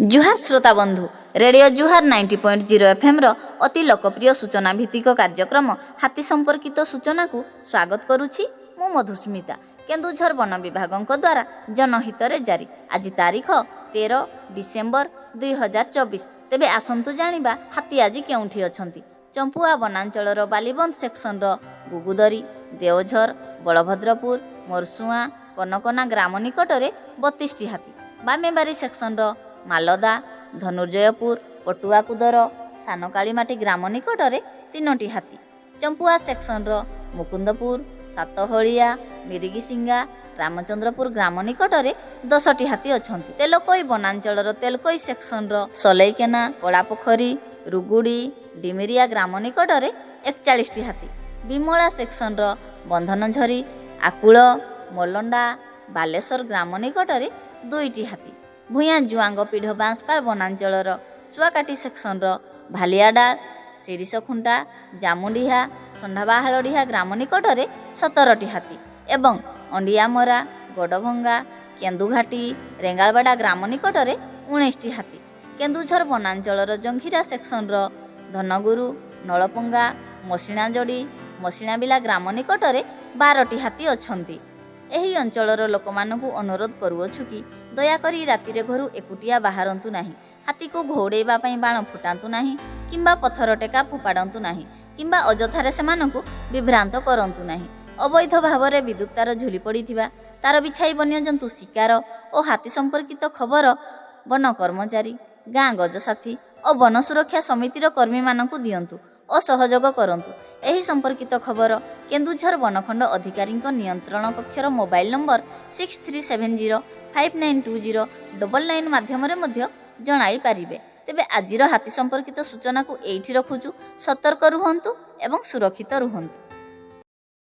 जुहार श्रोता बंधु रेडियो जुहार 90.0 FM अति लोकप्रिय सूचना भित्तिक कार्यक्रम हाथी संपर्कित सूचना को स्वागत करुछि मु मधुस्मिता। केन्दुझर वन विभाग द्वारा जनहित जारी। आज तारीख 13 डिसेम्बर 2024। तेबे आसंतु जानिबा हाथी आज केउठी अछंती। चंपुआ वनांचलर बालीबंध सेक्शन गुगुदरी, देवझर, बलभद्रपुर, मोरसुआ, कनकना ग्राम निकटरे 32टी हाथी, बामेबारी सेक्शन मालदा, धनुर्जयपुर, पटुआकुदर, सानकालीमाटी ग्राम निकटरे 3टी हाथी, चंपुआ सेक्शन मुकुंदपुर, सातहलिया, मिरिगिसिंगा, रामचंद्रपुर ग्राम निकटरे 10टी हाथी अछंती। तेलकोई वनांचलर तेलकोई सेक्शन सलैकेना, कलापोखरी, रुगुड़ी, डिमिरिया ग्राम निकटरे 41टी हाथी, विमला सेक्शन बंधनझरी, आकुल, मोलंडा, बालेश्वर ग्राम निकटरे 2टी हाथी, भूया जुआंग पीढ़ बांसपाल वनांचलर सुआकाटी सेक्शन भालियाडा, शिरीषखुंटा, जामुडिहा, संडाबाहालडिहा ग्राम निकटरे 17टी हाथी एवं अंडियामरा, गड़भंगा, केन्दुघाटी, रेंगालबाड़ा ग्राम निकटरे 19टी हाथी, केन्दुझर वनांचलर जंघिरा सेक्शन धनगुरु, नलपंगा, मसिणाजड़ी, मसिणाबिला ग्राम निकटरे 12टी हाथी अछंती। एही अंचलर लोकमानकु अनुरोध करुअछु कि दयाकरी रातिरे घरु एकुटिया बाहरंतु नाही, हाथी को घोड़ेबा पई बाण फुटांतु नाही, किंबा पत्थर टेका फोपाडंतु नाही, किंबा अजथारे सेमानकु विभ्रांत करंतु नाही। अवैध भावरे विद्युत तार झुली पड़िथिबा, तार बिछाई वन्यजंतु शिकार और हाथी संपर्कित खबर वन कर्मचारी, गाँ गजसाथी और वन सुरक्षा समितिर कर्मी मानकु दियंतु और सहयोग करंतु। एही संपर्कित खबर केन्दुझर वनखंड अधिकारी नियंत्रण कक्षर मोबाइल नंबर 6370592099 माध्यमरे मध्य जणाई पारिबे। तेबे आजिर हाथी संपर्कित सूचना को एइठी रखुचु। सतर्क रुहंतु एवं सुरक्षित रुहंतु।